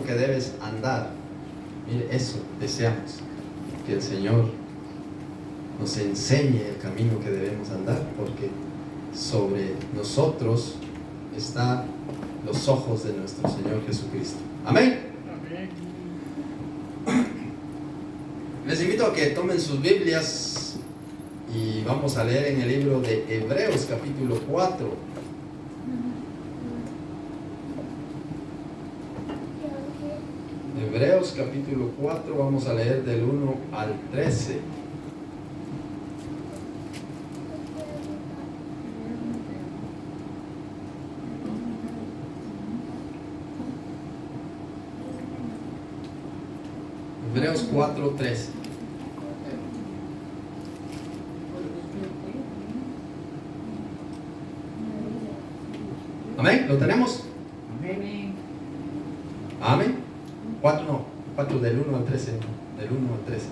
que debes andar. Mire, eso deseamos, que el Señor nos enseñe el camino que debemos andar, porque sobre nosotros están los ojos de nuestro Señor Jesucristo. Amén. Les invito a que tomen sus Biblias y vamos a leer en el libro de Hebreos capítulo 4. Hebreos capítulo 4, vamos a leer del 1 al 13. Hebreos 4, 13. Amén, ¿lo tenemos? Amén. 4 del 1 al 13. Del 1 al 13.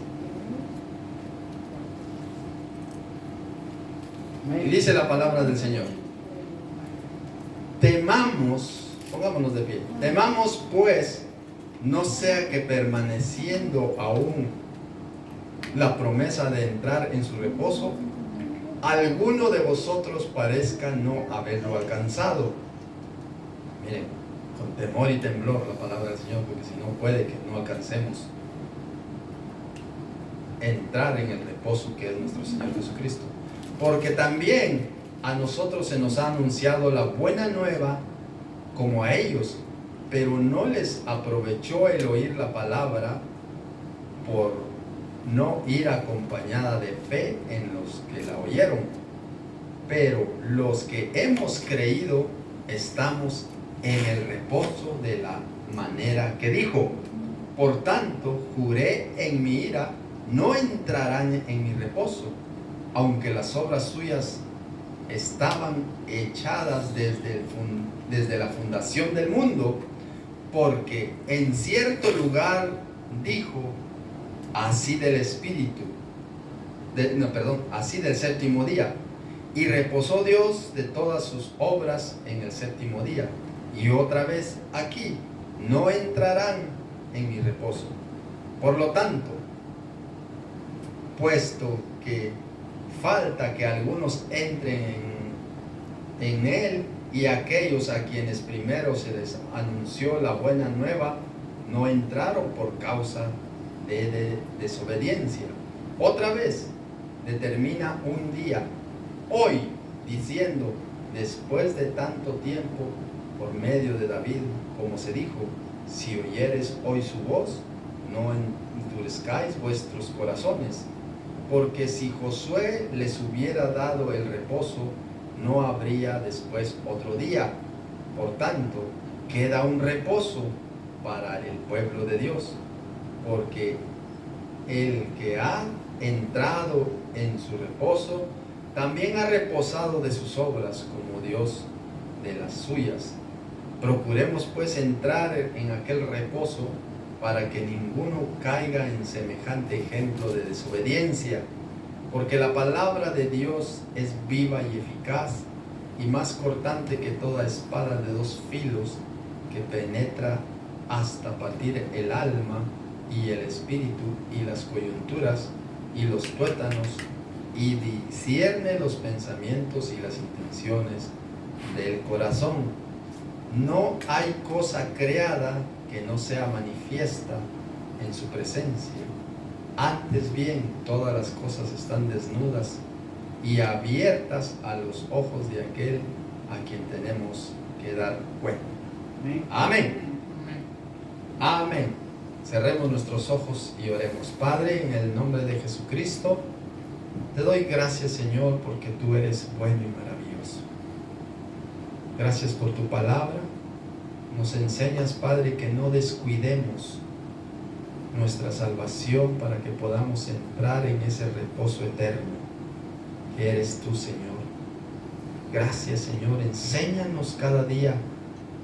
Y dice la palabra del Señor: temamos, pongámonos de pie, temamos pues, no sea que permaneciendo aún la promesa de entrar en su reposo, alguno de vosotros parezca no haberlo alcanzado. Miren, con temor y temblor la palabra del Señor, porque si no puede que no alcancemos entrar en el reposo que es nuestro Señor Jesucristo. Porque también a nosotros se nos ha anunciado la buena nueva como a ellos, pero no les aprovechó el oír la palabra por no ir acompañada de fe en los que la oyeron. Pero los que hemos creído estamos en el reposo de la manera que dijo: por tanto, juré en mi ira, no entrarán en mi reposo, aunque las obras suyas estaban echadas desde la fundación del mundo, porque en cierto lugar dijo, así del Espíritu, así del séptimo día, y reposó Dios de todas sus obras en el séptimo día. Y otra vez aquí, no entrarán en mi reposo. Por lo tanto, puesto que falta que algunos entren en él, y aquellos a quienes primero se les anunció la buena nueva no entraron por causa de desobediencia. Otra vez determina un día, hoy, diciendo, después de tanto tiempo, por medio de David, como se dijo: si oyeres hoy su voz, no endurezcáis vuestros corazones. Porque si Josué les hubiera dado el reposo, no habría después otro día. Por tanto, queda un reposo para el pueblo de Dios, porque el que ha entrado en su reposo, también ha reposado de sus obras, como Dios de las suyas. Procuremos pues entrar en aquel reposo, para que ninguno caiga en semejante ejemplo de desobediencia. Porque la palabra de Dios es viva y eficaz, y más cortante que toda espada de dos filos, que penetra hasta partir el alma y el espíritu y las coyunturas y los tuétanos, y discierne los pensamientos y las intenciones del corazón. No hay cosa creada que no sea manifiesta en su presencia. Antes bien, todas las cosas están desnudas y abiertas a los ojos de aquel a quien tenemos que dar cuenta. Amén. Amén. Cerremos nuestros ojos y oremos. Padre, en el nombre de Jesucristo, te doy gracias, Señor, porque tú eres bueno y maravilloso. Gracias por tu palabra. Nos enseñas, Padre, que no descuidemos nuestra salvación para que podamos entrar en ese reposo eterno que eres tú, Señor. Gracias, Señor. Enséñanos cada día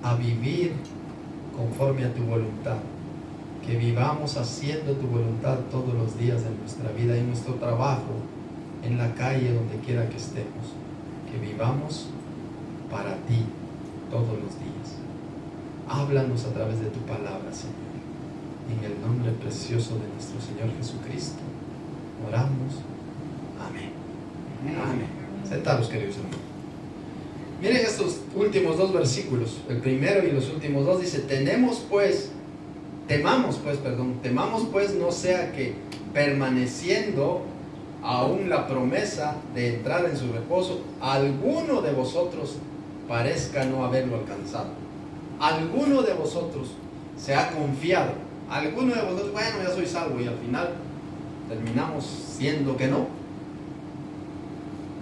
a vivir conforme a tu voluntad. Que vivamos haciendo tu voluntad todos los días de nuestra vida, en nuestro trabajo, en la calle, donde quiera que estemos. Que vivamos para ti todos los días. Háblanos a través de tu palabra, Señor. precioso de nuestro Señor Jesucristo, oramos. Amén. Amén. Sentados, queridos hermanos. Miren estos últimos dos versículos, el primero y los últimos dos, dice, temamos pues, no sea que permaneciendo aún la promesa de entrar en su reposo, alguno de vosotros parezca no haberlo alcanzado. Alguno de vosotros se ha confiado. Alguno de vosotros, bueno, ya soy salvo, y al final terminamos siendo que no.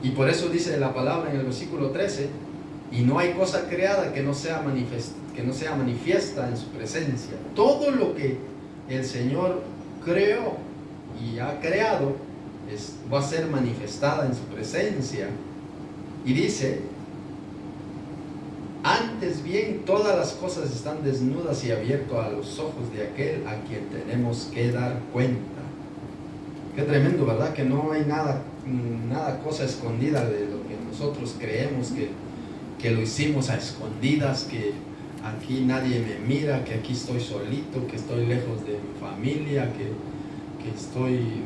Y por eso dice la palabra en el versículo 13, y no hay cosa creada que no sea manifiesta en su presencia. Todo lo que el Señor creó y ha creado va a ser manifestada en su presencia. Y dice, antes bien todas las cosas están desnudas y abiertas a los ojos de aquel a quien tenemos que dar cuenta. Qué tremendo, ¿verdad? Que no hay nada cosa escondida de lo que nosotros creemos que lo hicimos a escondidas, que aquí nadie me mira, que aquí estoy solito, que estoy lejos de mi familia, que estoy,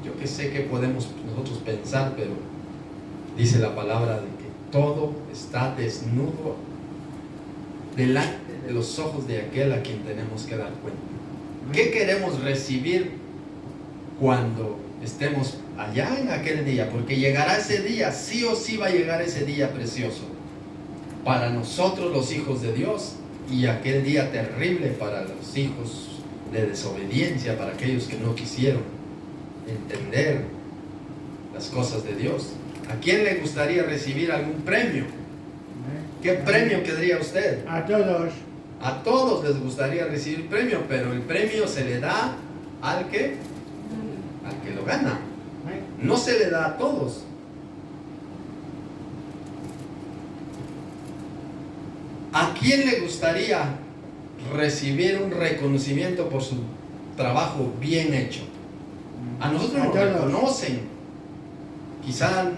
yo que sé que podemos nosotros pensar, pero dice la palabra de que todo está desnudo delante de los ojos de aquel a quien tenemos que dar cuenta. ¿Qué queremos recibir cuando estemos allá en aquel día? Porque llegará ese día, sí o sí va a llegar ese día precioso para nosotros los hijos de Dios, y aquel día terrible para los hijos de desobediencia, para aquellos que no quisieron entender las cosas de Dios. ¿A quién le gustaría recibir algún premio? ¿Qué premio querría usted? A todos. A todos les gustaría recibir premio, pero el premio se le da al que lo gana. No se le da a todos. ¿A quién le gustaría recibir un reconocimiento por su trabajo bien hecho? A nosotros nos reconocen. Quizá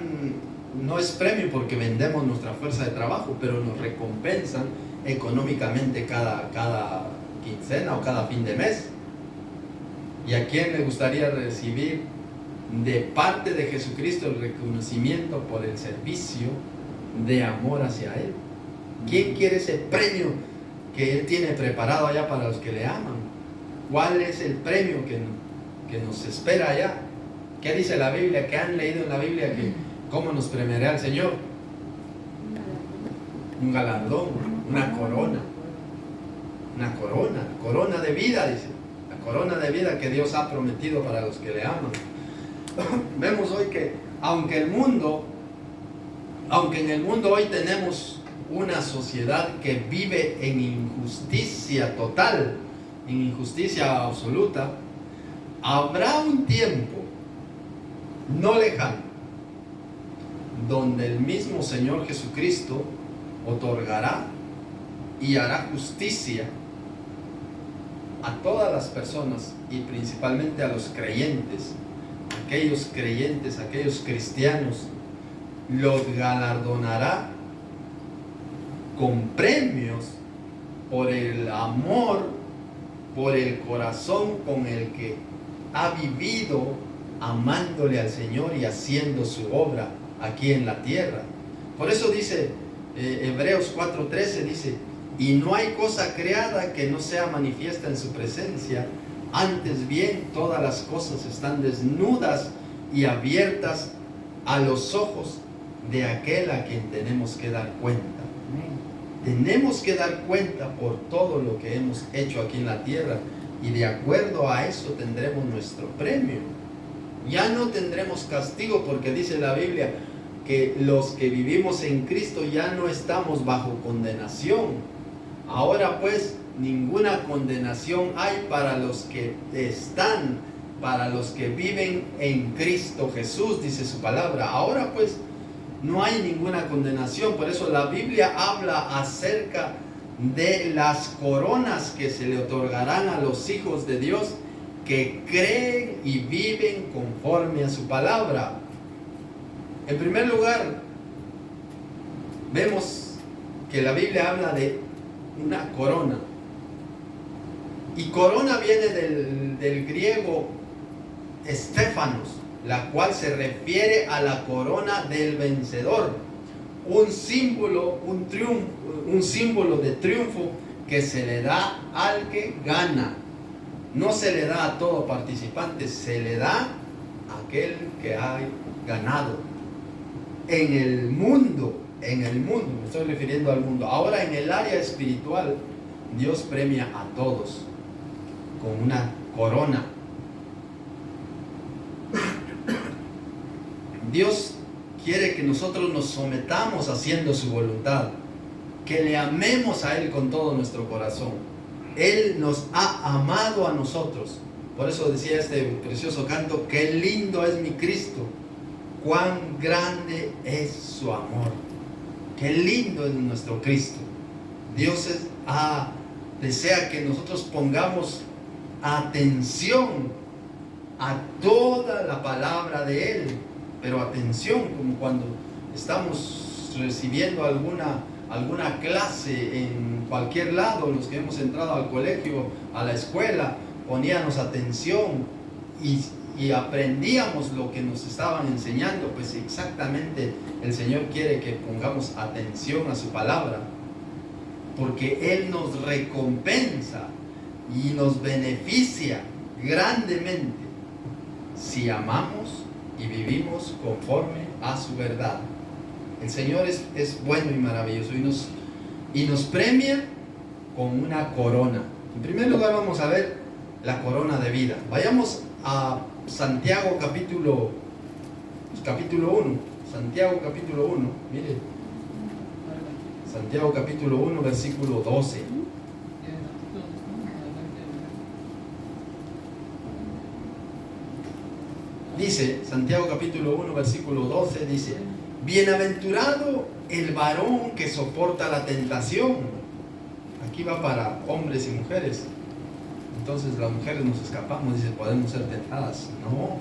no es premio porque vendemos nuestra fuerza de trabajo, pero nos recompensan económicamente cada quincena o cada fin de mes. ¿Y a quién le gustaría recibir de parte de Jesucristo el reconocimiento por el servicio de amor hacia Él? ¿Quién quiere ese premio que Él tiene preparado allá para los que le aman? ¿Cuál es el premio que nos espera allá? ¿Qué dice la Biblia? ¿Qué han leído en la Biblia? ¿Cómo nos premiará el Señor? Un galardón, una corona. Una corona de vida, dice. La corona de vida que Dios ha prometido para los que le aman. Vemos hoy que aunque en el mundo hoy tenemos una sociedad que vive en injusticia total, en injusticia absoluta, habrá un tiempo no lejano donde el mismo Señor Jesucristo otorgará y hará justicia a todas las personas, y principalmente a los creyentes, aquellos cristianos, los galardonará con premios por el amor, por el corazón con el que ha vivido amándole al Señor y haciendo su obra aquí en la tierra. Por eso dice Hebreos 4:13, dice, y no hay cosa creada que no sea manifiesta en su presencia, antes bien todas las cosas están desnudas y abiertas a los ojos de aquel a quien tenemos que dar cuenta. Tenemos que dar cuenta por todo lo que hemos hecho aquí en la tierra, y de acuerdo a eso tendremos nuestro premio. Ya no tendremos castigo, porque dice la Biblia que los que vivimos en Cristo ya no estamos bajo condenación. Ahora pues ninguna condenación hay para los que para los que viven en Cristo Jesús, dice su palabra. Ahora pues no hay ninguna condenación. Por eso la Biblia habla acerca de las coronas que se le otorgarán a los hijos de Dios que creen y viven conforme a su palabra. En primer lugar, vemos que la Biblia habla de una corona. Y corona viene del griego estéfanos, la cual se refiere a la corona del vencedor. Un símbolo, un símbolo de triunfo que se le da al que gana. No se le da a todo participante, se le da a aquel que ha ganado. En el mundo, me estoy refiriendo al mundo. Ahora en el área espiritual, Dios premia a todos con una corona. Dios quiere que nosotros nos sometamos haciendo su voluntad, que le amemos a Él con todo nuestro corazón. Él nos ha amado a nosotros. Por eso decía este precioso canto: qué lindo es mi Cristo, cuán grande es su amor. Qué lindo es nuestro Cristo. Dios desea que nosotros pongamos atención a toda la palabra de Él. Pero atención, como cuando estamos recibiendo alguna clase en cualquier lado, los que hemos entrado al colegio, a la escuela, poníamos atención y aprendíamos lo que nos estaban enseñando. Pues exactamente el Señor quiere que pongamos atención a su palabra, porque Él nos recompensa y nos beneficia grandemente si amamos y vivimos conforme a su verdad. El Señor es bueno y maravilloso y nos premia con una corona. En primer lugar vamos a ver la corona de vida. Vayamos a Santiago capítulo 1. Santiago capítulo 1, mire. Santiago capítulo 1, versículo 12. Dice, Santiago capítulo 1, versículo 12, dice: bienaventurado el varón que soporta la tentación. Aquí va para hombres y mujeres. Entonces las mujeres nos escapamos, dice, podemos ser tentadas. No,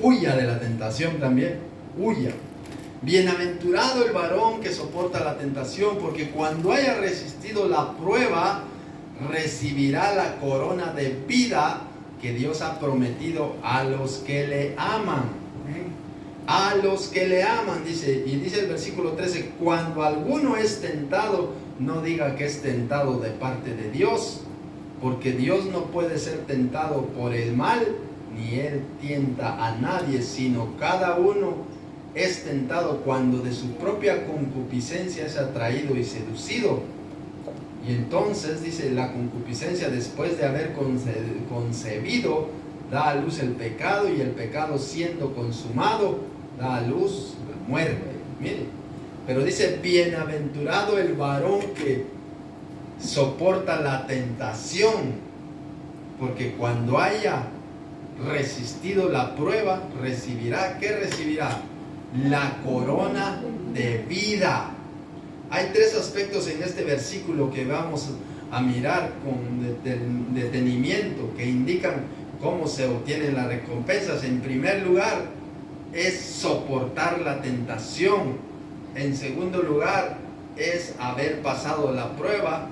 huya de la tentación también, huya. Bienaventurado el varón que soporta la tentación, porque cuando haya resistido la prueba, recibirá la corona de vida que Dios ha prometido a los que le aman. A los que le aman, dice, y dice el versículo 13: cuando alguno es tentado, no diga que es tentado de parte de Dios, porque Dios no puede ser tentado por el mal, ni Él tienta a nadie, sino cada uno es tentado cuando de su propia concupiscencia es atraído y seducido. Y entonces dice, la concupiscencia, después de haber concebido, da a luz el pecado, y el pecado, siendo consumado, da a luz la muerte. Mire, pero dice: bienaventurado el varón que soporta la tentación, porque cuando haya resistido la prueba, recibirá, ¿qué recibirá? La corona de vida. Hay tres aspectos en este versículo que vamos a mirar con detenimiento, que indican cómo se obtienen las recompensas. En primer lugar, es soportar la tentación. En segundo lugar, es haber pasado la prueba.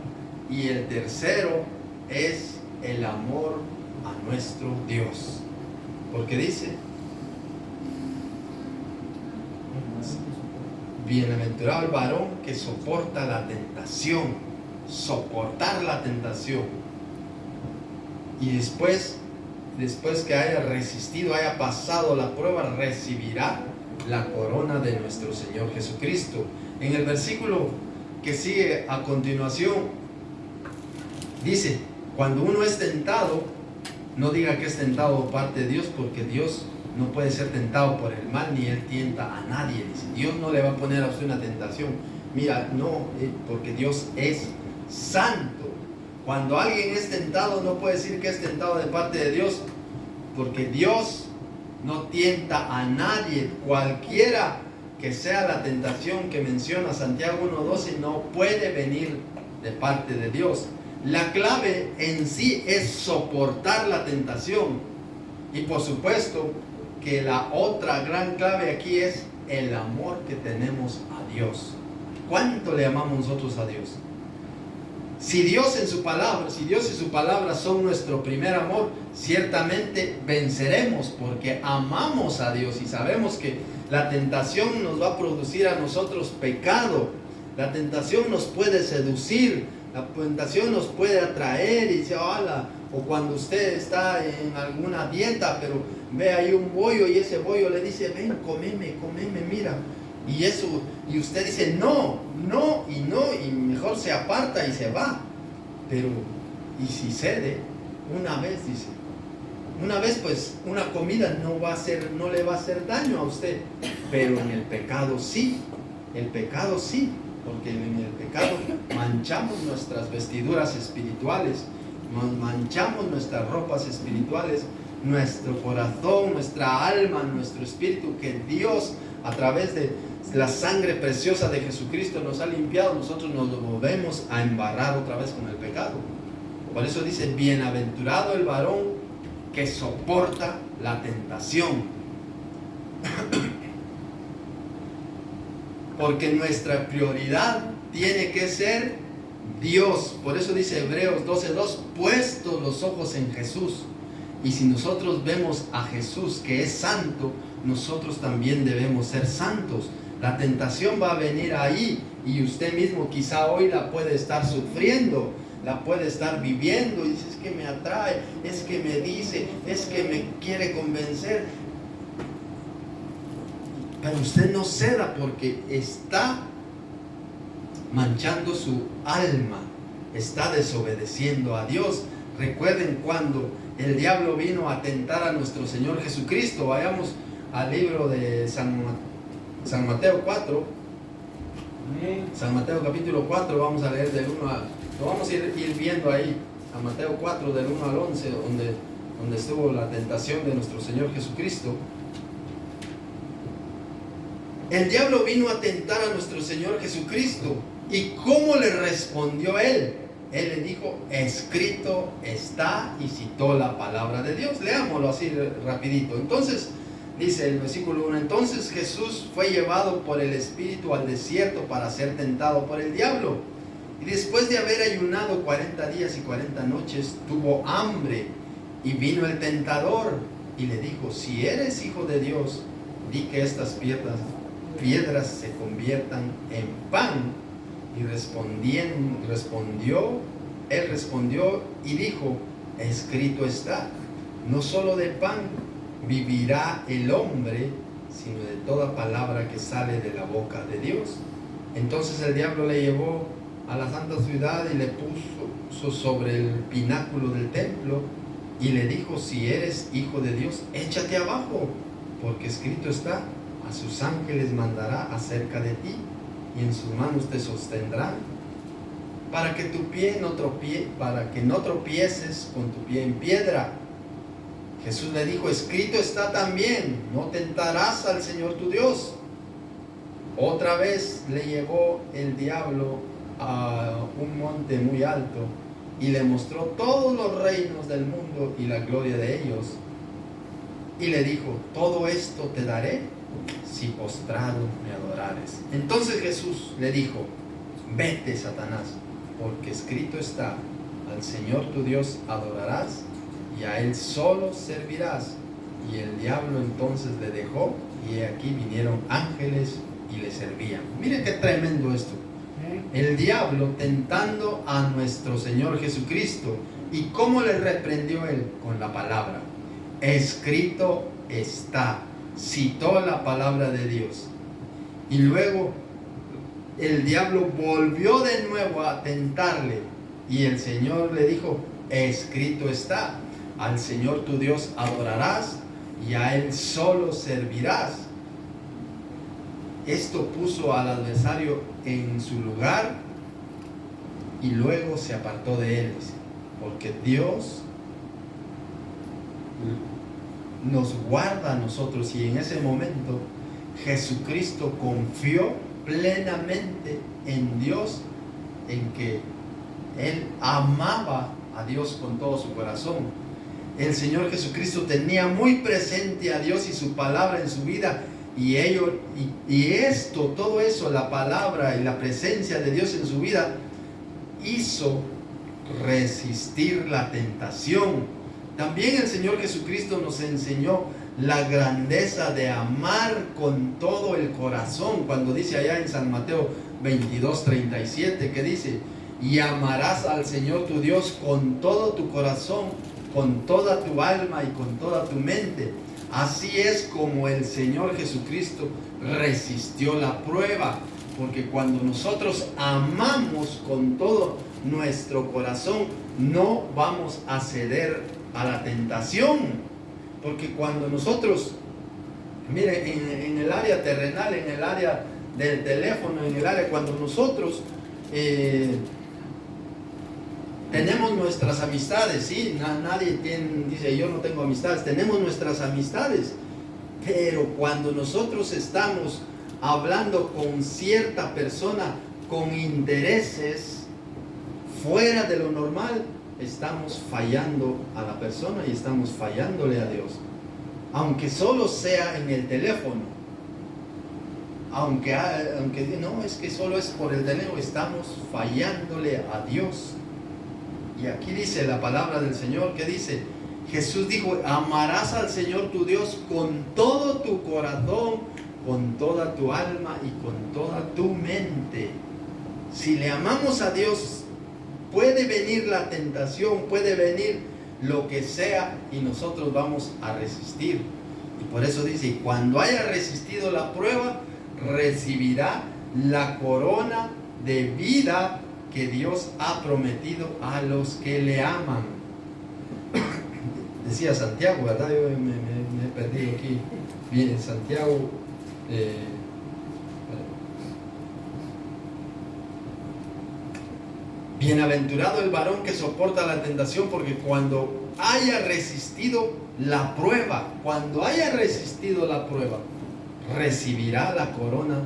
Y el tercero es el amor a nuestro Dios. Porque dice: bienaventurado el varón que soporta la tentación. Soportar la tentación. Y después que haya resistido, haya pasado la prueba, recibirá la corona de nuestro Señor Jesucristo. En el versículo que sigue a continuación, dice: cuando uno es tentado, no diga que es tentado por parte de Dios, porque Dios no puede ser tentado por el mal, ni Él tienta a nadie. Dice, Dios no le va a poner a usted una tentación. Mira, no, porque Dios es santo. Cuando alguien es tentado, no puede decir que es tentado de parte de Dios, porque Dios no tienta a nadie. Cualquiera que sea la tentación que menciona Santiago 1:12, no puede venir de parte de Dios. La clave en sí es soportar la tentación. Y por supuesto que la otra gran clave aquí es el amor que tenemos a Dios. ¿Cuánto le amamos nosotros a Dios? Si Dios y su palabra son nuestro primer amor, ciertamente venceremos porque amamos a Dios y sabemos que la tentación nos va a producir a nosotros pecado. La tentación nos puede seducir, la tentación nos puede atraer y dice, hola, o cuando usted está en alguna dieta, pero ve ahí un bollo y ese bollo le dice, ven, comeme, mira. Y eso, y usted dice, no, y mejor se aparta y se va. Pero, y si cede, una vez pues una comida no le va a hacer daño a usted, pero en el pecado sí, porque en el pecado manchamos nuestras vestiduras espirituales, manchamos nuestras ropas espirituales, nuestro corazón, nuestra alma, nuestro espíritu, que Dios a través de la sangre preciosa de Jesucristo nos ha limpiado. Nosotros nos volvemos a embarrar otra vez con el pecado. Por eso dice, bienaventurado el varón que soporta la tentación. Porque nuestra prioridad tiene que ser Dios. Por eso dice Hebreos 12:2, puestos los ojos en Jesús. Y si nosotros vemos a Jesús que es santo, nosotros también debemos ser santos. La tentación va a venir ahí y usted mismo quizá hoy la puede estar sufriendo, la puede estar viviendo y dice, es que me atrae, es que me dice, es que me quiere convencer. Pero usted no ceda porque está manchando su alma, está desobedeciendo a Dios. Recuerden cuando el diablo vino a tentar a nuestro Señor Jesucristo. Vayamos al libro de San Mateo 4. San Mateo capítulo 4, vamos a leer del 1 al... Lo vamos a ir viendo ahí. San Mateo 4 del 1 al 11, donde estuvo la tentación de nuestro Señor Jesucristo. El diablo vino a tentar a nuestro Señor Jesucristo. ¿Y cómo le respondió él? Él le dijo, escrito está, y citó la palabra de Dios. Leámoslo así rapidito. Entonces, dice el versículo 1, entonces Jesús fue llevado por el Espíritu al desierto para ser tentado por el diablo. Y después de haber ayunado 40 días y 40 noches, tuvo hambre. Y vino el tentador y le dijo, si eres hijo de Dios, di que estas piedras se conviertan en pan. Y él respondió y dijo, escrito está, no solo de pan vivirá el hombre, sino de toda palabra que sale de la boca de Dios. Entonces el diablo le llevó a la santa ciudad y le puso sobre el pináculo del templo y le dijo, si eres hijo de Dios, échate abajo, porque escrito está, a sus ángeles mandará acerca de ti, y en sus manos te sostendrán, para que no tropieces con tu pie en piedra. Jesús le dijo, escrito está también, no tentarás al Señor tu Dios. Otra vez le llevó el diablo a un monte muy alto y le mostró todos los reinos del mundo y la gloria de ellos. Y le dijo, todo esto te daré si postrado me adorares. Entonces Jesús le dijo, vete, Satanás, porque escrito está, al Señor tu Dios adorarás y a Él solo servirás. Y el diablo entonces le dejó, y aquí vinieron ángeles y le servían. Miren qué tremendo esto. El diablo tentando a nuestro Señor Jesucristo. ¿Y cómo le reprendió Él? Con la palabra. Escrito está. Citó la palabra de Dios. Y luego el diablo volvió de nuevo a tentarle. Y el Señor le dijo, escrito está, al Señor tu Dios adorarás y a Él solo servirás. Esto puso al adversario en su lugar y luego se apartó de él, porque Dios nos guarda a nosotros, y en ese momento Jesucristo confió plenamente en Dios, en que Él amaba a Dios con todo su corazón. El Señor Jesucristo tenía muy presente a Dios y su palabra en su vida, todo eso, la palabra y la presencia de Dios en su vida, hizo resistir la tentación. También el Señor Jesucristo nos enseñó la grandeza de amar con todo el corazón, cuando dice allá en San Mateo 22:37, que dice: y amarás al Señor tu Dios con todo tu corazón, con toda tu alma y con toda tu mente. Así es como el Señor Jesucristo resistió la prueba, porque cuando nosotros amamos con todo nuestro corazón, no vamos a ceder a la tentación. Porque cuando nosotros, miren, en el área terrenal, en el área del teléfono, en el área, cuando nosotros tenemos nuestras amistades, ¿sí? Nadie dice yo no tengo amistades, tenemos nuestras amistades, pero cuando nosotros estamos hablando con cierta persona con intereses fuera de lo normal, estamos fallando a la persona y estamos fallándole a Dios. Aunque solo sea en el teléfono, aunque no, es que solo es por el teléfono, estamos fallándole a Dios. Y aquí dice la palabra del Señor, que dice, Jesús dijo: amarás al Señor tu Dios con todo tu corazón, con toda tu alma y con toda tu mente. Si le amamos a Dios, puede venir la tentación, puede venir lo que sea, y nosotros vamos a resistir. Y por eso dice: cuando haya resistido la prueba, recibirá la corona de vida que Dios ha prometido a los que le aman. Decía Santiago, ¿verdad? Yo me he perdido aquí. Bien, Santiago. Bienaventurado el varón que soporta la tentación, porque cuando haya resistido la prueba, recibirá la corona.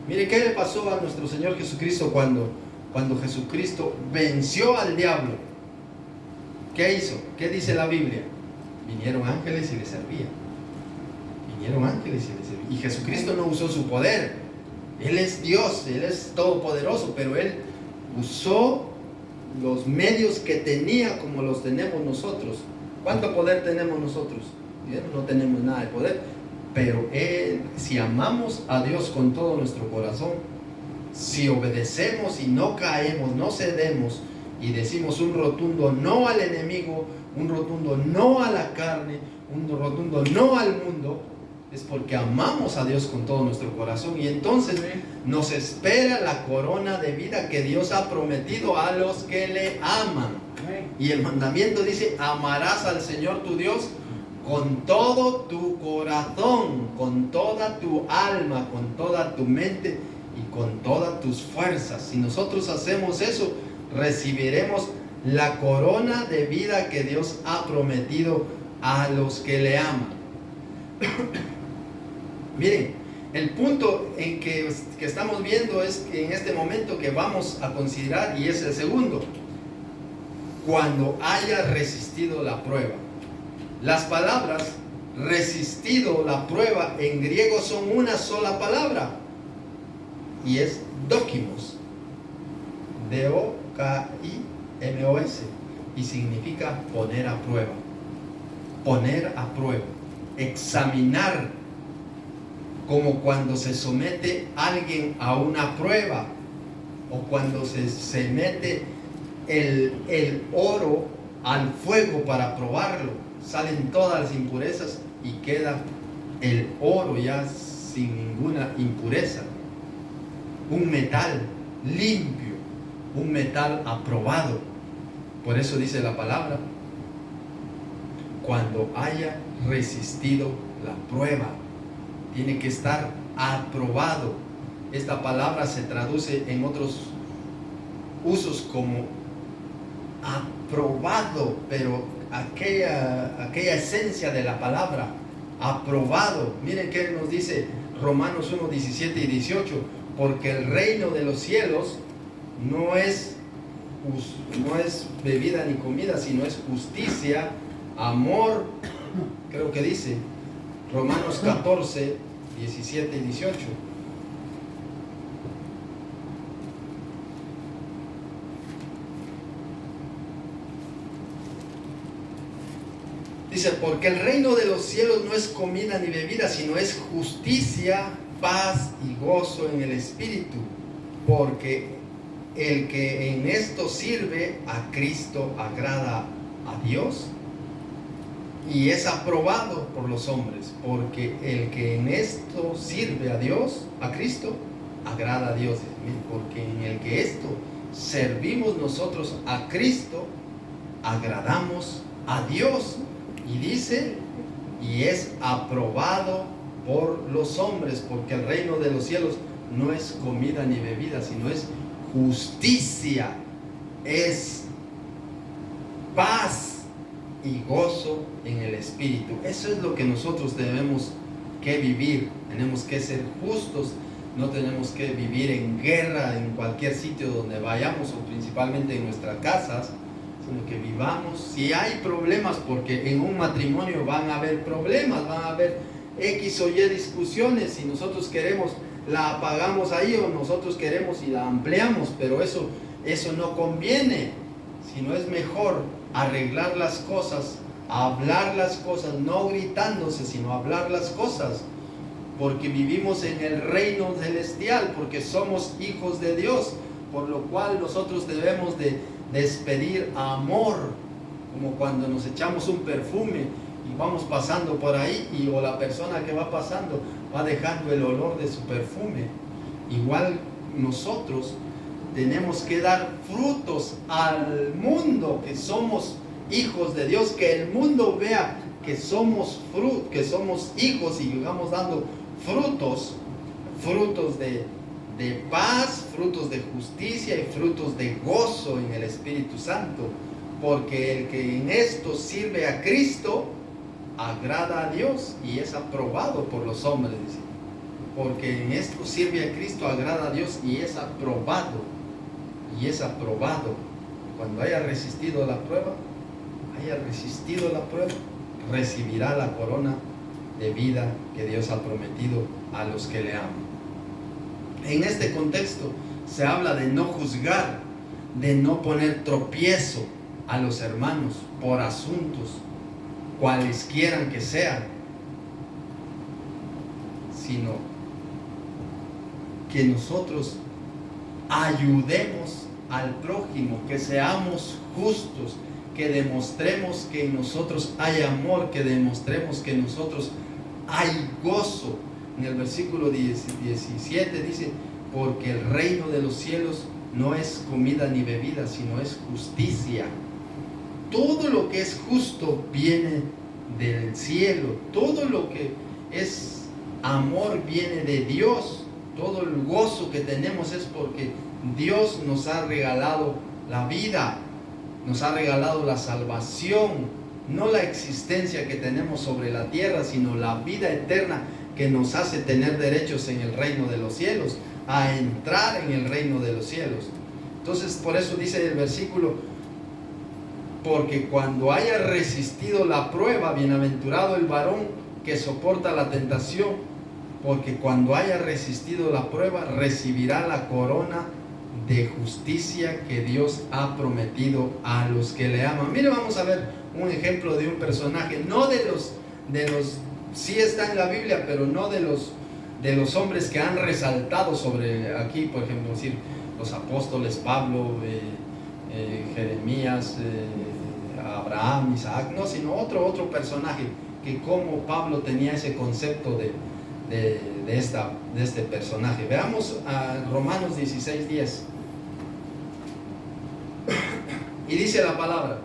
Mire qué le pasó a nuestro Señor Jesucristo cuando Jesucristo venció al diablo. ¿Qué hizo? ¿Qué dice la Biblia? Vinieron ángeles y le servían. Y Jesucristo no usó su poder. Él es Dios, Él es todopoderoso, pero Él usó los medios que tenía como los tenemos nosotros. ¿Cuánto poder tenemos nosotros? No tenemos nada de poder, pero si amamos a Dios con todo nuestro corazón, si obedecemos y no caemos, no cedemos, y decimos un rotundo no al enemigo, un rotundo no a la carne, un rotundo no al mundo, es porque amamos a Dios con todo nuestro corazón. Y entonces nos espera la corona de vida que Dios ha prometido a los que le aman. Y el mandamiento dice: amarás al Señor tu Dios con todo tu corazón, con toda tu alma, con toda tu mente y con todas tus fuerzas. Si nosotros hacemos eso, recibiremos la corona de vida que Dios ha prometido a los que le aman. Miren, el punto en que estamos viendo es que en este momento que vamos a considerar, y es el segundo: cuando haya resistido la prueba. Las palabras resistido la prueba en griego son una sola palabra, y es dokimos, D-O-K-I-M-O-S, y significa poner a prueba, examinar, como cuando se somete alguien a una prueba, o cuando se mete el oro al fuego para probarlo, salen todas las impurezas y queda el oro ya sin ninguna impureza. Un metal limpio, un metal aprobado. Por eso dice la palabra: cuando haya resistido la prueba, tiene que estar aprobado. Esta palabra se traduce en otros usos como aprobado, pero aquella esencia de la palabra aprobado. Miren qué nos dice Romanos 1, 17 y 18: porque el reino de los cielos no es bebida ni comida, sino es justicia, amor, creo que dice Romanos 14, 17 y 18. Dice, porque el reino de los cielos no es comida ni bebida, sino es justicia, paz y gozo en el Espíritu. Porque el que en esto sirve a Cristo agrada a Dios y es aprobado por los hombres. Porque el que en esto sirve a Dios, a Cristo, agrada a Dios. Porque en el que esto servimos nosotros a Cristo, agradamos a Dios. Y dice, y es aprobado por los hombres, porque el reino de los cielos no es comida ni bebida, sino es justicia, es paz y gozo en el Espíritu. Eso es lo que nosotros tenemos que vivir. Tenemos que ser justos, no tenemos que vivir en guerra en cualquier sitio donde vayamos, o principalmente en nuestras casas, sino que vivamos. Si hay problemas, porque en un matrimonio van a haber problemas, van a haber X o Y discusiones, si nosotros queremos la apagamos ahí, o nosotros queremos y la ampliamos, pero eso no conviene, sino es mejor arreglar las cosas, hablar las cosas, no gritándose, sino hablar las cosas, porque vivimos en el reino celestial, porque somos hijos de Dios, por lo cual nosotros debemos de despedir amor, como cuando nos echamos un perfume y vamos pasando por ahí, o la persona que va pasando va dejando el olor de su perfume. Igual nosotros tenemos que dar frutos al mundo, que somos hijos de Dios, que el mundo vea que somos hijos, y vamos dando frutos de paz, frutos de justicia y frutos de gozo en el Espíritu Santo. Porque el que en esto sirve a Cristo agrada a Dios y es aprobado por los hombres, dice. Porque en esto sirve a Cristo, agrada a Dios y es aprobado. Y es aprobado. Cuando haya resistido la prueba, recibirá la corona de vida que Dios ha prometido a los que le aman. En este contexto se habla de no juzgar, de no poner tropiezo a los hermanos por asuntos cualesquiera que sean, sino que nosotros ayudemos al prójimo, que seamos justos, que demostremos que en nosotros hay amor, que demostremos que en nosotros hay gozo. En el versículo 17 dice, porque el reino de los cielos no es comida ni bebida, sino es justicia. Todo lo que es justo viene del cielo. Todo lo que es amor viene de Dios. Todo el gozo que tenemos es porque Dios nos ha regalado la vida, nos ha regalado la salvación, no la existencia que tenemos sobre la tierra, sino la vida eterna que nos hace tener derechos en el reino de los cielos, a entrar en el reino de los cielos. Entonces, por eso dice el versículo, porque cuando haya resistido la prueba, bienaventurado el varón que soporta la tentación, porque cuando haya resistido la prueba, recibirá la corona de justicia que Dios ha prometido a los que le aman. Mire, vamos a ver un ejemplo de un personaje, no de los sí está en la Biblia, pero no de los hombres que han resaltado sobre aquí, por ejemplo, decir, los apóstoles, Pablo, Jeremías, Abraham, Isaac, no, sino otro personaje, que como Pablo tenía ese concepto de este personaje. Veamos a Romanos 16:10. Y dice la palabra,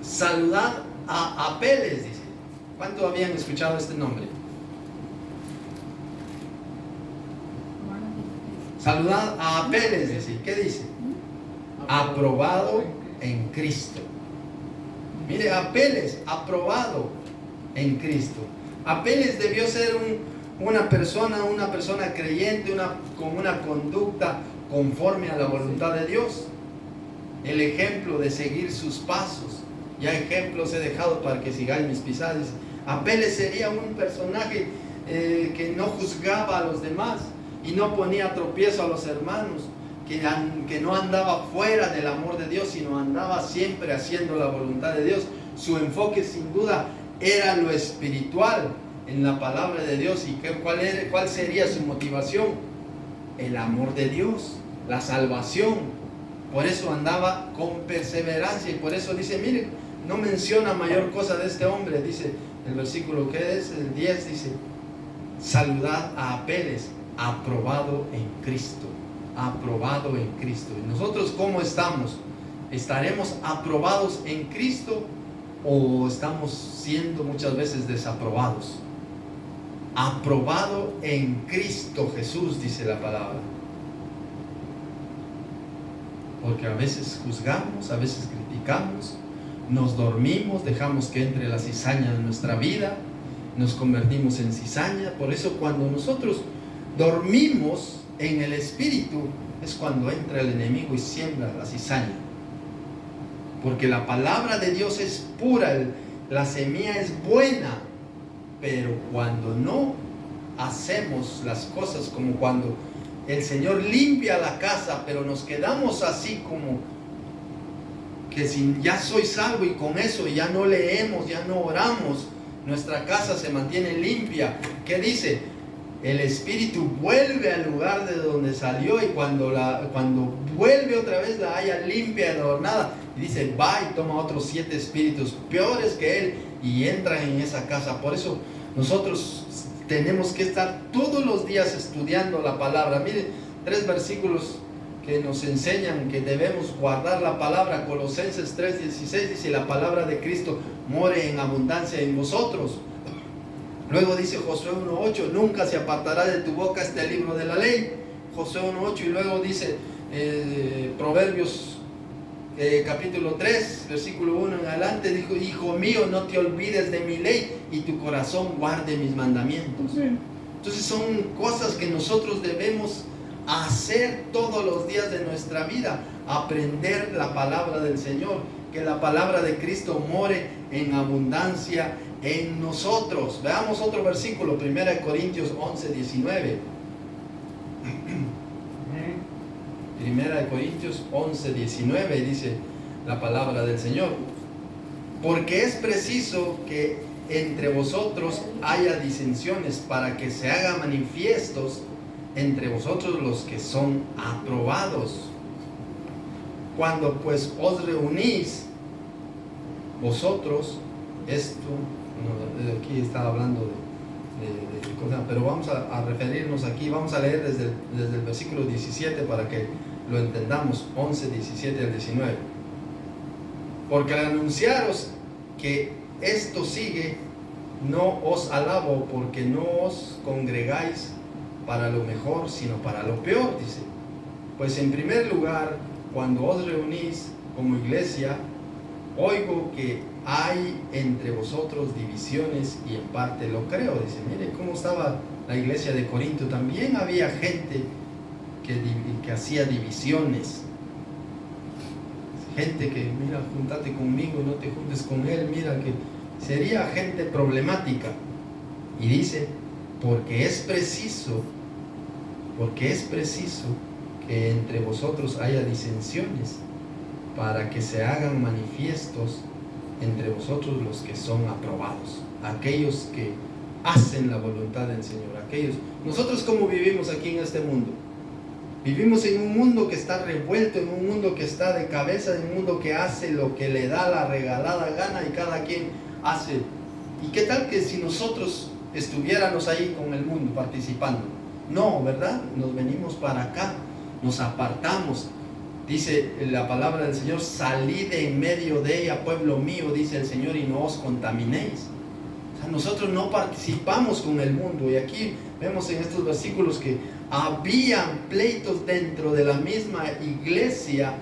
saludad a Apeles, dice. ¿Cuántos habían escuchado este nombre? Saludad a Apeles, dice. ¿Qué dice? Aprobado en Cristo. Mire, Apeles, aprobado en Cristo. Apeles debió ser una persona creyente, con una conducta conforme a la voluntad de Dios. El ejemplo de seguir sus pasos. Ya ejemplos he dejado para que sigáis mis pisadas. Apeles sería un personaje que no juzgaba a los demás y no ponía tropiezo a los hermanos, que no andaba fuera del amor de Dios, sino andaba siempre haciendo la voluntad de Dios, Su enfoque sin duda era lo espiritual en la palabra de Dios. ¿Y cuál sería su motivación? El amor de Dios, la salvación. Por eso andaba con perseverancia, y por eso dice, miren, no menciona mayor cosa de este hombre. Dice el versículo que es el 10, dice, saludad a Apeles, aprobado en Cristo. Aprobado en Cristo. ¿Y nosotros cómo estamos? ¿Estaremos aprobados en Cristo o estamos siendo muchas veces desaprobados? Aprobado en Cristo Jesús, dice la palabra. Porque a veces juzgamos, a veces criticamos, nos dormimos, dejamos que entre la cizaña en nuestra vida, nos convertimos en cizaña. Por eso cuando nosotros dormimos en el Espíritu, es cuando entra el enemigo y siembra la cizaña. Porque la palabra de Dios es pura, la semilla es buena, pero cuando no hacemos las cosas, como cuando el Señor limpia la casa, pero nos quedamos así como que si ya soy salvo y con eso ya no leemos, ya no oramos, nuestra casa se mantiene limpia. ¿Qué dice? El Espíritu vuelve al lugar de donde salió, y cuando vuelve otra vez la halla limpia y adornada, y dice, va y toma otros 7 espíritus peores que él y entra en esa casa. Por eso nosotros tenemos que estar todos los días estudiando la palabra. Miren, 3 versículos que nos enseñan que debemos guardar la palabra. Colosenses 3:16 dice, la palabra de Cristo more en abundancia en vosotros. Luego dice Josué 1:8, nunca se apartará de tu boca este libro de la ley. Josué 1:8, y luego dice Proverbios capítulo 3, versículo 1 en adelante, dijo, hijo mío, no te olvides de mi ley y tu corazón guarde mis mandamientos. Entonces son cosas que nosotros debemos hacer todos los días de nuestra vida, aprender la palabra del Señor, que la palabra de Cristo more en abundancia en nosotros. Veamos otro versículo, 1 Corintios 11:19. 1 Corintios 11:19 dice la palabra del Señor, porque es preciso que entre vosotros haya disensiones, para que se hagan manifiestos entre vosotros los que son aprobados. Cuando pues os reunís vosotros, esto, aquí está hablando de cosas, pero vamos a referirnos aquí, vamos a leer desde el versículo 17 para que lo entendamos, 11, 17 al 19. Porque al anunciaros que esto sigue, no os alabo, porque no os congregáis para lo mejor, sino para lo peor, dice. Pues en primer lugar, cuando os reunís como iglesia, oigo que hay entre vosotros divisiones, y en parte lo creo. Dice, mire cómo estaba la iglesia de Corinto. También había gente que hacía divisiones. Gente que, mira, júntate conmigo y no te juntes con él. Mira, que sería gente problemática. Y dice, porque es preciso que entre vosotros haya disensiones, para que se hagan manifiestos entre vosotros los que son aprobados, aquellos que hacen la voluntad del Señor. Nosotros, como vivimos aquí en este mundo, vivimos en un mundo que está revuelto, en un mundo que está de cabeza, en un mundo que hace lo que le da la regalada gana, y cada quien hace. ¿Y qué tal que si nosotros estuviéramos ahí con el mundo participando? No, ¿verdad? Nos venimos para acá, nos apartamos. Dice la palabra del Señor, salid de en medio de ella, pueblo mío, dice el Señor, y no os contaminéis. O sea, nosotros no participamos con el mundo. Y aquí vemos en estos versículos que habían pleitos dentro de la misma iglesia,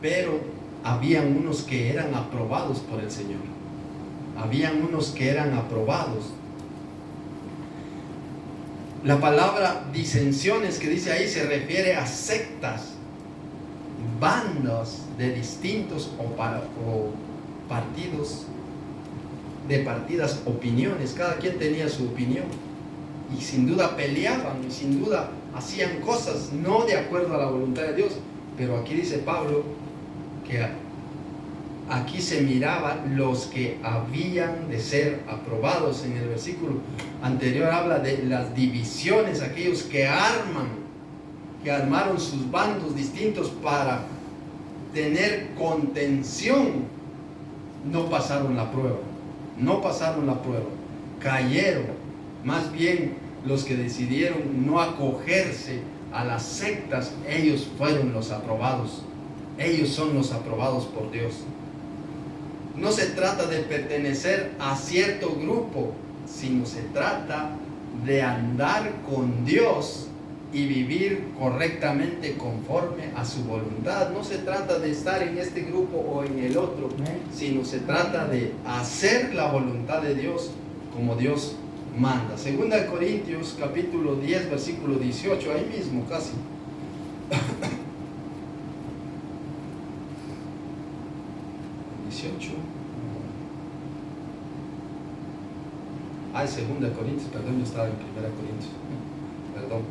pero habían unos que eran aprobados por el Señor. Habían unos que eran aprobados. La palabra disensiones que dice ahí se refiere a sectas, bandas de distintos o partidos, de partidas opiniones. Cada quien tenía su opinión, y sin duda peleaban, y sin duda hacían cosas no de acuerdo a la voluntad de Dios. Pero aquí dice Pablo que aquí se miraba los que habían de ser aprobados. En el versículo anterior habla de las divisiones, aquellos que armaron sus bandos distintos para tener contención, no pasaron la prueba, cayeron. Más bien los que decidieron no acogerse a las sectas, ellos fueron los aprobados, ellos son los aprobados por Dios. No se trata de pertenecer a cierto grupo, sino se trata de andar con Dios y vivir correctamente conforme a su voluntad. No se trata de estar en este grupo o en el otro, sino se trata de hacer la voluntad de Dios como Dios manda. Segunda de Corintios capítulo 10 versículo 18, ahí mismo casi. Segunda de Corintios, perdón, yo estaba en Primera de Corintios, perdón.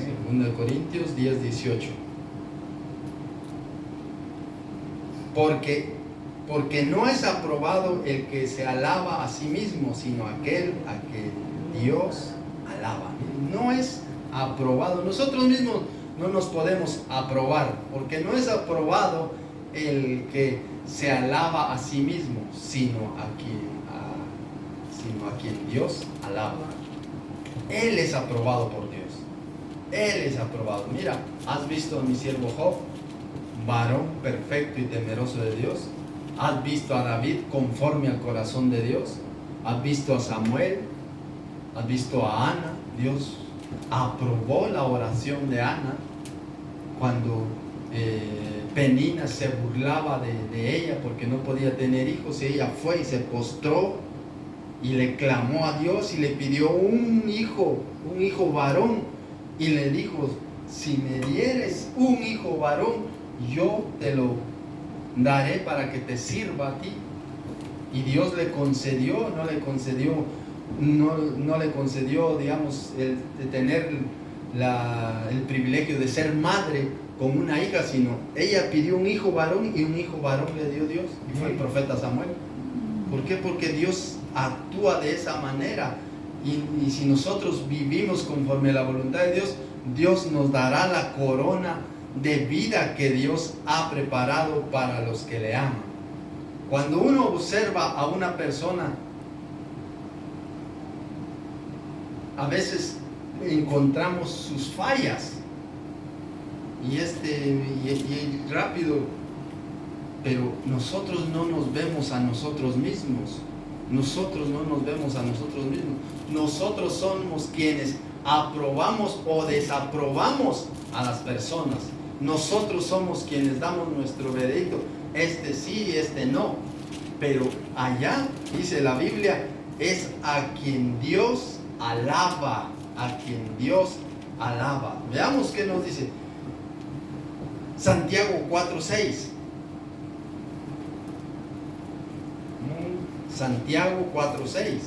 Segunda de Corintios 10, 18. Porque no es aprobado el que se alaba a sí mismo, sino aquel a que Dios alaba. No es aprobado. Nosotros mismos no nos podemos aprobar, porque no es aprobado el que se alaba a sí mismo, sino a quien Dios alaba. Él es aprobado por Dios. Él es aprobado. Mira, ¿has visto a mi siervo Job, varón perfecto y temeroso de Dios? ¿Has visto a David conforme al corazón de Dios? ¿Has visto a Samuel? ¿Has visto a Ana? Dios aprobó la oración de Ana cuando Penina se burlaba de ella porque no podía tener hijos, y ella fue y se postró y le clamó a Dios y le pidió un hijo varón, y le dijo: si me dieres un hijo varón, yo te lo daré para que te sirva a ti. Y Dios le concedió, no le concedió, digamos, el de tener el privilegio de ser madre con una hija, sino ella pidió un hijo varón, y un hijo varón le dio Dios, y fue el profeta Samuel. ¿Por qué? Porque Dios actúa de esa manera, y si nosotros vivimos conforme a la voluntad de Dios, Dios nos dará la corona de vida que Dios ha preparado para los que le aman. Cuando uno observa a una persona, a veces encontramos sus fallas y rápido, pero nosotros no nos vemos a nosotros mismos. Nosotros somos quienes aprobamos o desaprobamos a las personas. Nosotros somos quienes damos nuestro veredicto: este sí, este no. Pero allá, dice la Biblia, es a quien Dios alaba, Veamos qué nos dice Santiago 4:6. Santiago 4:6.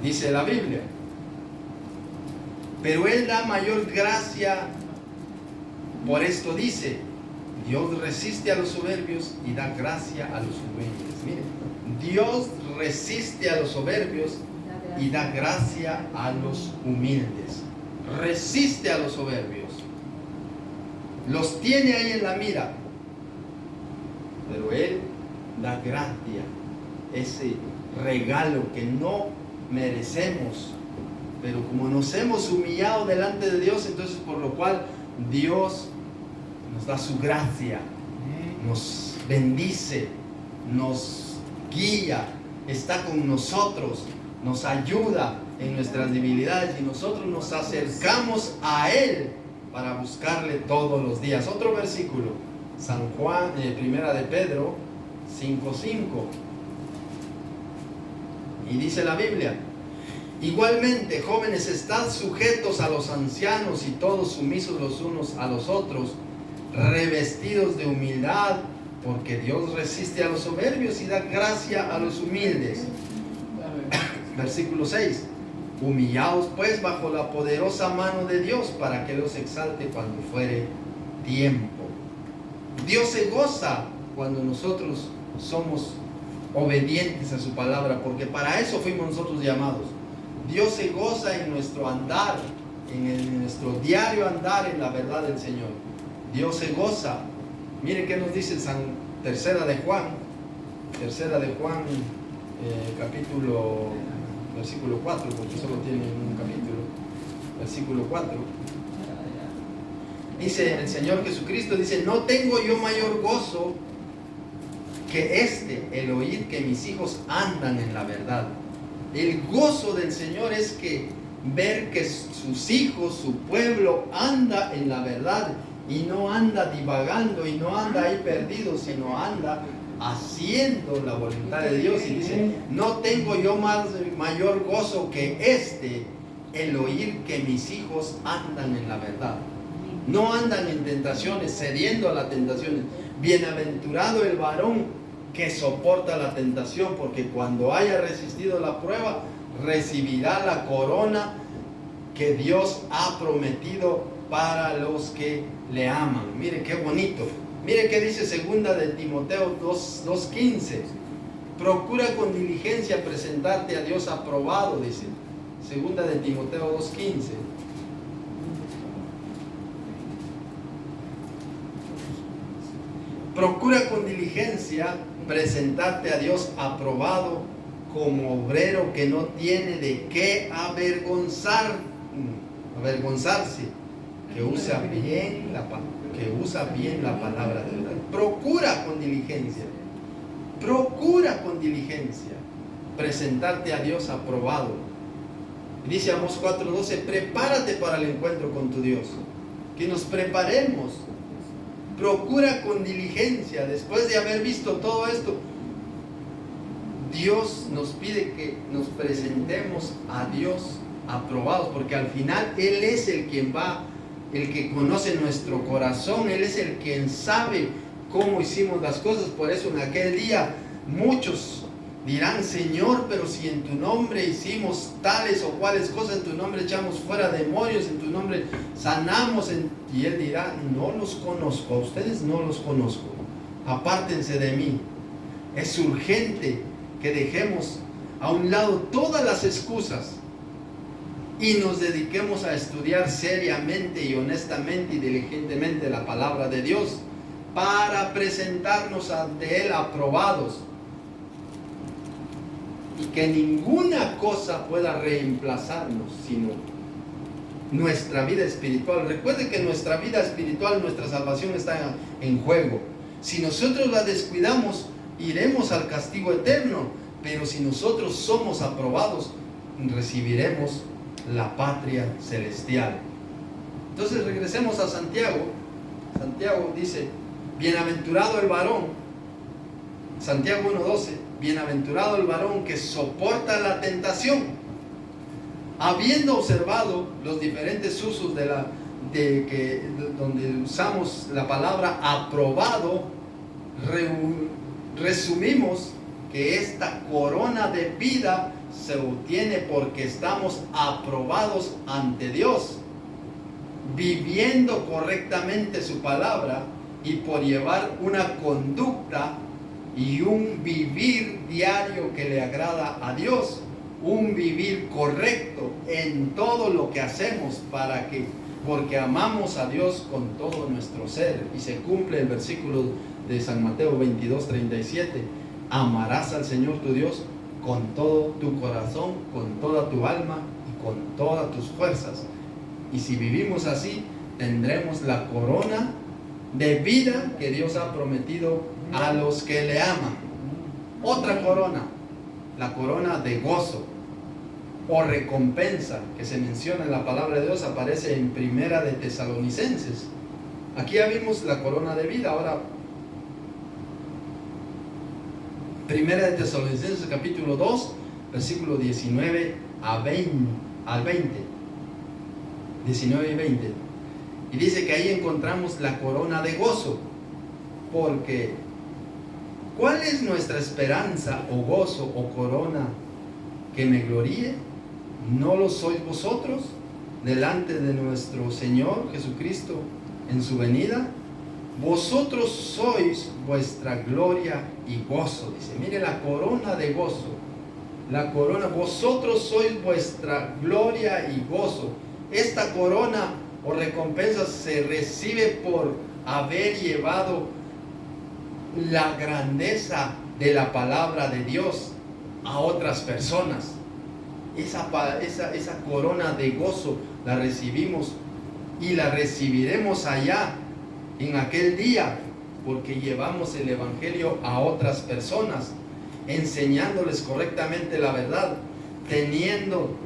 Dice la Biblia: pero Él da mayor gracia. Por esto dice: Dios resiste a los soberbios y da gracia a los humildes. Mire, Dios resiste a los soberbios y da gracia a los humildes. Resiste a los soberbios, los tiene ahí en la mira, pero Él da gracia, ese regalo que no merecemos, pero como nos hemos humillado delante de Dios, entonces por lo cual Dios nos da su gracia, nos bendice, nos guía, está con nosotros, nos ayuda en nuestras debilidades, y nosotros nos acercamos a Él para buscarle todos los días. Otro versículo, San Juan, Primera de Pedro 5:5, y dice la Biblia: igualmente, jóvenes, estad sujetos a los ancianos, y todos sumisos los unos a los otros, revestidos de humildad, porque Dios resiste a los soberbios y da gracia a los humildes. Versículo 6: humillaos pues bajo la poderosa mano de Dios, para que los exalte cuando fuere tiempo. Dios se goza cuando nosotros somos obedientes a su palabra, porque para eso fuimos nosotros llamados. Dios se goza en nuestro andar, en nuestro diario andar en la verdad del Señor. Dios se goza. Mire qué nos dice tercera de Juan, capítulo, versículo 4, porque solo tiene un capítulo, versículo 4. Dice el Señor Jesucristo, dice: no tengo yo mayor gozo que el oír que mis hijos andan en la verdad. El gozo del Señor es que ver que sus hijos, su pueblo anda en la verdad y no anda divagando y no anda ahí perdido, sino anda haciendo la voluntad de Dios. Y dice: no tengo yo mayor gozo que el oír que mis hijos andan en la verdad. No andan en tentaciones, cediendo a las tentaciones. Bienaventurado el varón que soporta la tentación, porque cuando haya resistido la prueba, recibirá la corona que Dios ha prometido para los que le aman. Mire qué bonito. Mire qué dice segunda de Timoteo 2:15. Procura con diligencia presentarte a Dios aprobado, dice. Segunda de Timoteo 2:15. Procura con diligencia presentarte a Dios aprobado, como obrero que no tiene de qué avergonzarse, que usa bien la palabra de verdad. Procura con diligencia presentarte a Dios aprobado. Dice Amós 4:12: prepárate para el encuentro con tu Dios. Que nos preparemos. Procura con diligencia. Después de haber visto todo esto, Dios nos pide que nos presentemos a Dios aprobados, porque al final Él es el que conoce nuestro corazón. Él es el quien sabe cómo hicimos las cosas. Por eso en aquel día muchos dirán: Señor, pero si en tu nombre hicimos tales o cuales cosas, en tu nombre echamos fuera demonios, en tu nombre sanamos, y Él dirá: no los conozco, a ustedes no los conozco, apártense de mí. Es urgente que dejemos a un lado todas las excusas y nos dediquemos a estudiar seriamente y honestamente y diligentemente la palabra de Dios, para presentarnos ante Él aprobados, y que ninguna cosa pueda reemplazarnos, sino nuestra vida espiritual. Recuerde que nuestra vida espiritual, nuestra salvación está en juego. Si nosotros la descuidamos, iremos al castigo eterno, pero si nosotros somos aprobados, recibiremos la patria celestial. Entonces regresemos a Santiago. Santiago dice: bienaventurado el varón, Santiago 1:12, bienaventurado el varón que soporta la tentación, habiendo observado los diferentes usos donde usamos la palabra aprobado. Resumimos que esta corona de vida se obtiene porque estamos aprobados ante Dios, viviendo correctamente su palabra y por llevar una conducta y un vivir diario que le agrada a Dios, un vivir correcto en todo lo que hacemos, porque amamos a Dios con todo nuestro ser. Y se cumple el versículo de San Mateo 22:37: amarás al Señor tu Dios con todo tu corazón, con toda tu alma y con todas tus fuerzas. Y si vivimos así, tendremos la corona de vida que Dios ha prometido a los que le aman. Otra corona, la corona de gozo o recompensa, que se menciona en la palabra de Dios, aparece en Primera de Tesalonicenses. Aquí ya vimos la corona de vida. Ahora, Primera de Tesalonicenses capítulo 2, versículo 19 al 20. 19 y 20. Y dice que ahí encontramos la corona de gozo. Porque ¿cuál es nuestra esperanza o gozo o corona que me gloríe? ¿No lo sois vosotros delante de nuestro Señor Jesucristo en su venida? vosotros sois vuestra gloria y gozo. Dice, mire la corona de gozo. La corona, vosotros sois vuestra gloria y gozo. Esta corona o recompensa se recibe por haber llevado la grandeza de la palabra de Dios a otras personas. Esa corona de gozo la recibimos y la recibiremos allá en aquel día, porque llevamos el evangelio a otras personas, enseñándoles correctamente la verdad, teniendo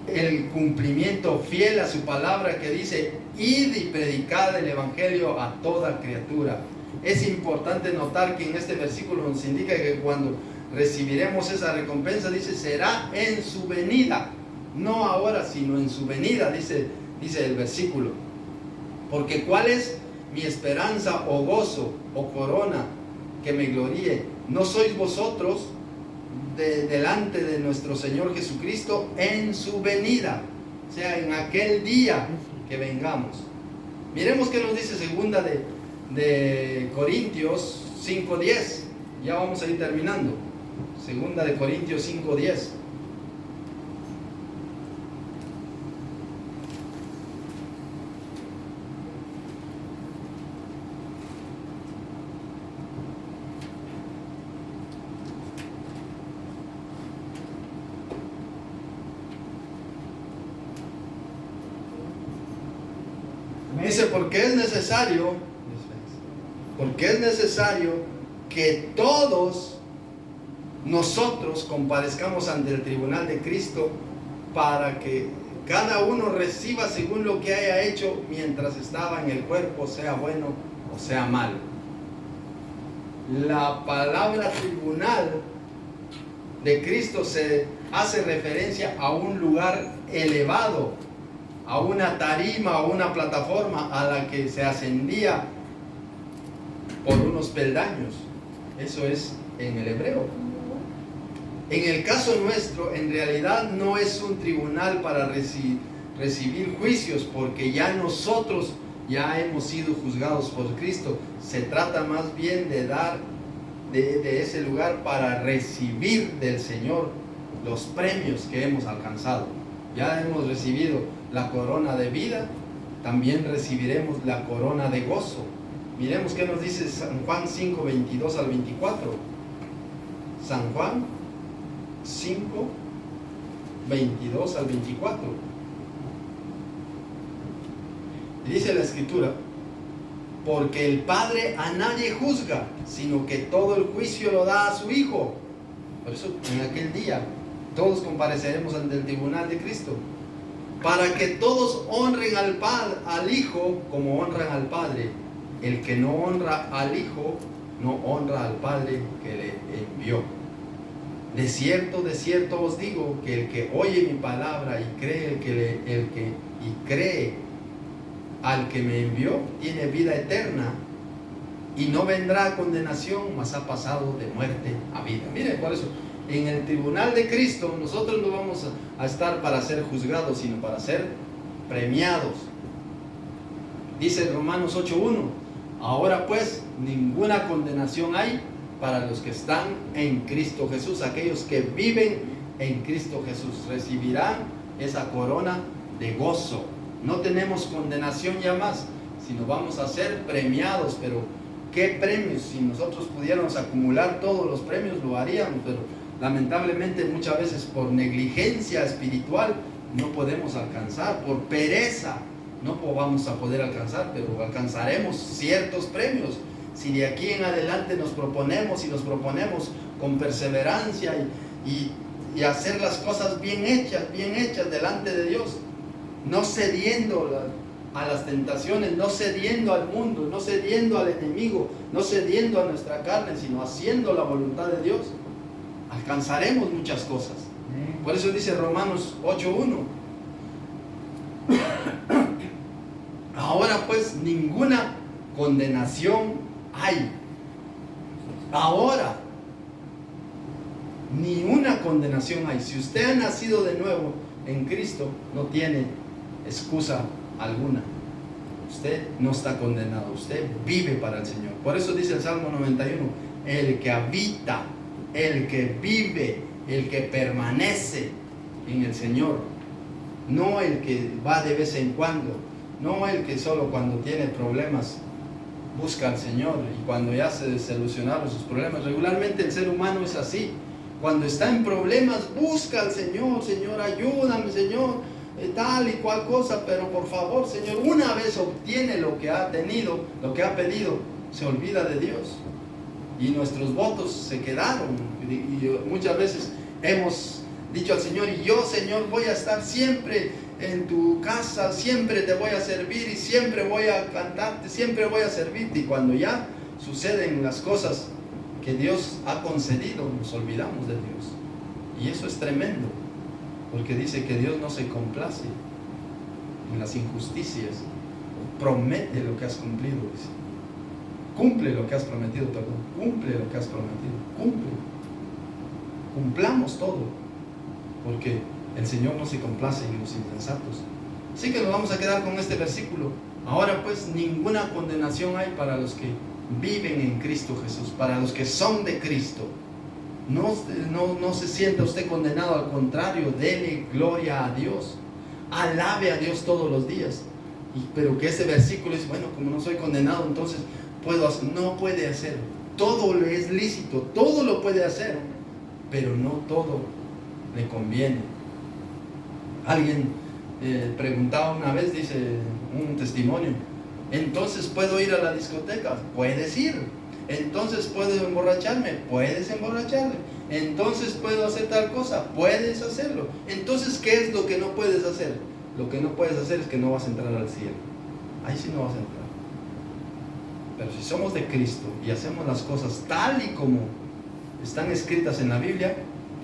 el cumplimiento fiel a su palabra que dice: id y predicad el evangelio a toda criatura. Es importante notar que en este versículo nos indica que cuando recibiremos esa recompensa, dice, será en su venida, no ahora, sino en su venida, dice el versículo. Porque ¿cuál es mi esperanza o gozo o corona que me gloríe? ¿No sois vosotros delante de nuestro Señor Jesucristo en su venida? O sea, en aquel día que vengamos. Miremos qué nos dice segunda de Corintios 5:10. Ya vamos a ir terminando. Segunda de Corintios 5:10. Dice, porque es necesario que todos nosotros comparezcamos ante el tribunal de Cristo, para que cada uno reciba según lo que haya hecho mientras estaba en el cuerpo, sea bueno o sea malo. La palabra tribunal de Cristo se hace referencia a un lugar elevado, a una tarima, a una plataforma a la que se ascendía por unos peldaños. Eso es en el hebreo. En el caso nuestro, en realidad no es un tribunal para recibir juicios, porque ya nosotros ya hemos sido juzgados por Cristo. Se trata más bien de dar de ese lugar para recibir del Señor los premios que hemos alcanzado. Ya hemos recibido la corona de vida, también recibiremos la corona de gozo. Miremos qué nos dice San Juan 5, 22 al 24. San Juan 5, 22 al 24. Dice la Escritura: porque el Padre a nadie juzga, sino que todo el juicio lo da a su Hijo. Por eso en aquel día todos compareceremos ante el tribunal de Cristo, para que todos honren al Hijo como honran al Padre. El que no honra al Hijo no honra al Padre que le envió. De cierto os digo, que el que oye mi palabra y cree al que me envió, tiene vida eterna, y no vendrá a condenación, mas ha pasado de muerte a vida. Miren, por eso en el tribunal de Cristo nosotros no vamos a estar para ser juzgados, sino para ser premiados. Dice Romanos 8:1: ahora pues ninguna condenación hay para los que están en Cristo Jesús. Aquellos que viven en Cristo Jesús recibirán esa corona de gozo. No tenemos condenación ya más, sino vamos a ser premiados. Pero ¿qué premios? Si nosotros pudiéramos acumular todos los premios, lo haríamos, pero lamentablemente muchas veces por negligencia espiritual no podemos alcanzar, por pereza no vamos a poder alcanzar, pero alcanzaremos ciertos premios si de aquí en adelante nos proponemos con perseverancia y hacer las cosas bien hechas delante de Dios, no cediendo a las tentaciones, no cediendo al mundo, no cediendo al enemigo, no cediendo a nuestra carne, sino haciendo la voluntad de Dios. Alcanzaremos muchas cosas. Por eso dice Romanos 8:1: ahora pues ninguna condenación hay. Ahora ni una condenación hay. Si usted ha nacido de nuevo en Cristo, no tiene excusa alguna. usted no está condenado, usted vive para el Señor. Por eso dice el Salmo 91, el que habita, el que vive, el que permanece en el Señor, no el que va de vez en cuando, no el que solo cuando tiene problemas busca al Señor y cuando ya se solucionaron sus problemas. Regularmente el ser humano es así. Cuando está en problemas busca al Señor, Señor, ayúdame, Señor, tal y cual cosa, pero por favor, Señor, una vez obtiene lo que ha tenido, lo que ha pedido, se olvida de Dios. Y nuestros votos se quedaron. Y muchas veces hemos dicho al Señor, y yo, Señor, voy a estar siempre en tu casa, siempre te voy a servir y siempre voy a cantarte, siempre voy a servirte. Y cuando ya suceden las cosas que Dios ha concedido, nos olvidamos de Dios. Y eso es tremendo, porque dice que Dios no se complace en las injusticias. Promete lo que has cumplido, dice. Cumple lo que has prometido, perdón. Cumple lo que has prometido. Cumple. Cumplamos todo, porque el Señor no se complace en los insensatos. Así que nos vamos a quedar con este versículo. Ahora pues ninguna condenación hay para los que viven en Cristo Jesús, para los que son de Cristo. No se sienta usted condenado, al contrario, dele gloria a Dios, alabe a Dios todos los días. Pero que ese versículo es, bueno, como no soy condenado, entonces puedo hacer. No puede hacer. Todo le es lícito, todo lo puede hacer, pero no todo le conviene. Alguien preguntaba una vez, dice un testimonio, entonces puedo ir a la discoteca, puedes ir. Entonces puedo emborracharme, puedes emborracharme. Entonces puedo hacer tal cosa, puedes hacerlo. Entonces, ¿qué es lo que no puedes hacer? Lo que no puedes hacer es que no vas a entrar al cielo. Ahí sí no vas a entrar. Pero si somos de Cristo y hacemos las cosas tal y como están escritas en la Biblia,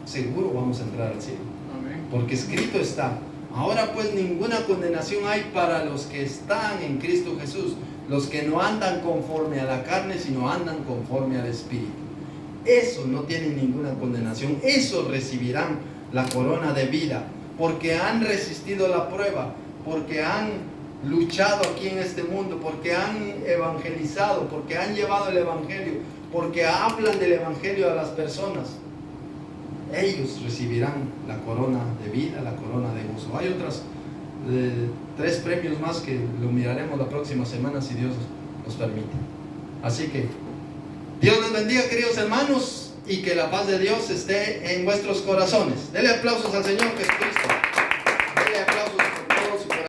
seguro vamos a entrar al cielo. Amén. Porque escrito está. Ahora pues ninguna condenación hay para los que están en Cristo Jesús, los que no andan conforme a la carne, sino andan conforme al Espíritu. Eso no tienen ninguna condenación, eso recibirán la corona de vida, porque han resistido la prueba, porque han luchado aquí en este mundo, porque han evangelizado, porque han llevado el Evangelio, porque hablan del Evangelio a las personas. Ellos recibirán la corona de vida, la corona de gozo. Hay otras 3 premios más que lo miraremos la próxima semana si Dios nos permite. Así que Dios les bendiga, queridos hermanos, y que la paz de Dios esté en vuestros corazones. Denle aplausos al Señor Jesucristo.